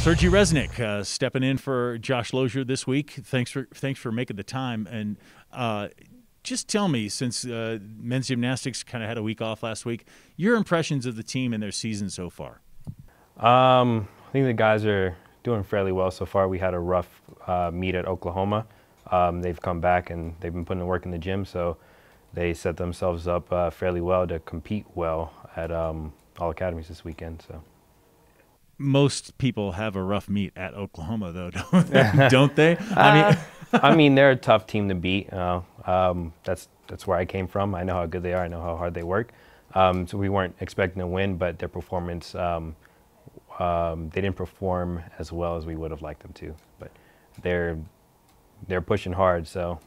Sergi Resnick stepping in for Josh Lozier this week. Thanks for making the time. And just tell me, since men's gymnastics kind of had a week off last week, your impressions of the team and their season so far. I think the guys are doing fairly well so far. We had a rough meet at Oklahoma. They've come back and they've been putting the work in the gym, so they set themselves up fairly well to compete well at All Academies this weekend. So. Most people have a rough meet at Oklahoma, though, don't they? I mean, they're a tough team to beat. That's where I came from. I know how good they are. I know how hard they work. So we weren't expecting to win, but their performance, they didn't perform as well as we would have liked them to. But they're pushing hard, so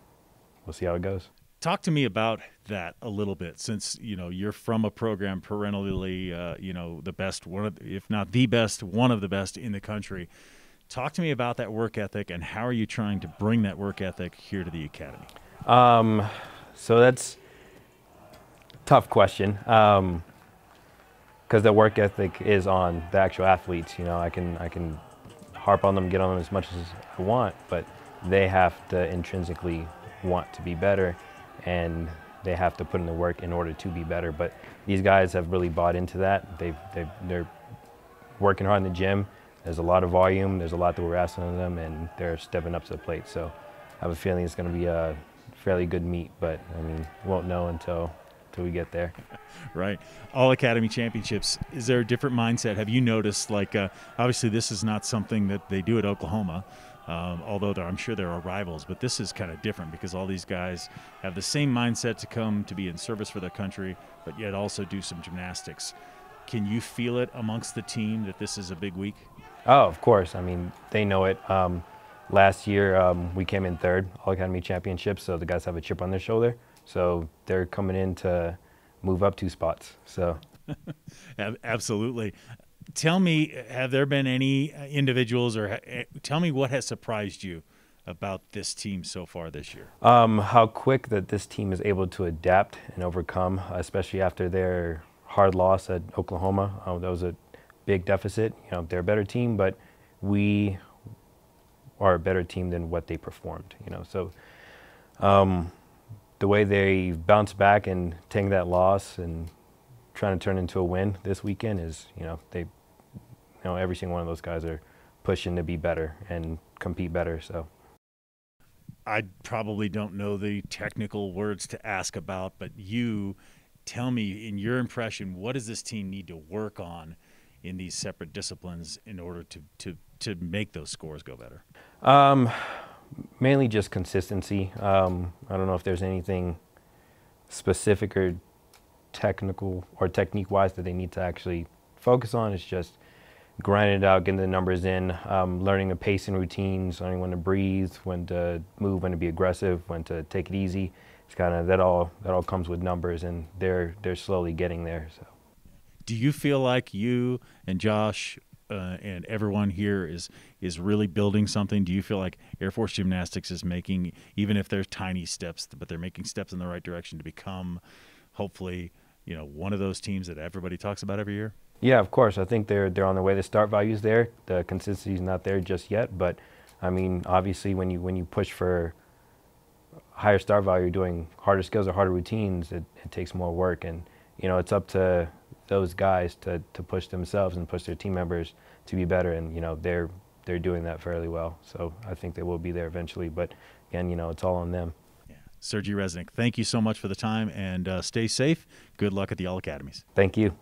we'll see how it goes. Talk to me about that a little bit, since you're from a program perennially, the best, if not the best, one of the best in the country. Talk to me about that work ethic, and how are you trying to bring that work ethic here to the academy? So that's a tough question, because the work ethic is on the actual athletes. I can harp on them, get on them as much as I want, but they have to intrinsically want to be better, and they have to put in the work in order to be better. But these guys have really bought into that. They're working hard in the gym. There's a lot of volume. There's a lot that we're asking of them, and they're stepping up to the plate. So I have a feeling it's going to be a fairly good meet, but I mean, won't know until we get there. Right. All Academy Championships, is there a different mindset? Have you noticed, obviously this is not something that they do at Oklahoma, although I'm sure there are rivals, but this is kind of different because all these guys have the same mindset to come to be in service for their country, but yet also do some gymnastics. Can you feel it amongst the team that this is a big week? Oh, of course. I mean, they know it. Last year, we came in third, All Academy Championships, so the guys have a chip on their shoulder. So they're coming in to move up 2 spots. So, absolutely. Tell me, have there been any individuals, or tell me what has surprised you about this team so far this year? How quick that this team is able to adapt and overcome, especially after their hard loss at Oklahoma. That was a big deficit. They're a better team, but we are a better team than what they performed. So the way they bounced back and taking that loss and trying to turn into a win this weekend is, every single one of those guys are pushing to be better and compete better. So I probably don't know the technical words to ask about, but you tell me, in your impression, what does this team need to work on in these separate disciplines in order to make those scores go better? Mainly just consistency. I don't know if there's anything specific or technical or technique-wise that they need to actually focus on. It's just grinding it out, getting the numbers in, learning the pacing routines, learning when to breathe, when to move, when to be aggressive, when to take it easy. It's kind of that all comes with numbers, and they're slowly getting there. So, do you feel like you and Josh and everyone here is really building something? Do you feel like Air Force Gymnastics is making, even if there's tiny steps, but they're making steps in the right direction to become, hopefully, one of those teams that everybody talks about every year? Yeah, of course. I think they're on their way. The start value's there. The consistency's not there just yet, but I mean, obviously, when you push for higher start value, you're doing harder skills or harder routines. It takes more work, and it's up to those guys to push themselves and push their team members to be better, and they're doing that fairly well. So I think they will be there eventually, but again, it's all on them. Yeah. Sergi Resnick, thank you so much for the time, and stay safe. Good luck at the All Academies. Thank you.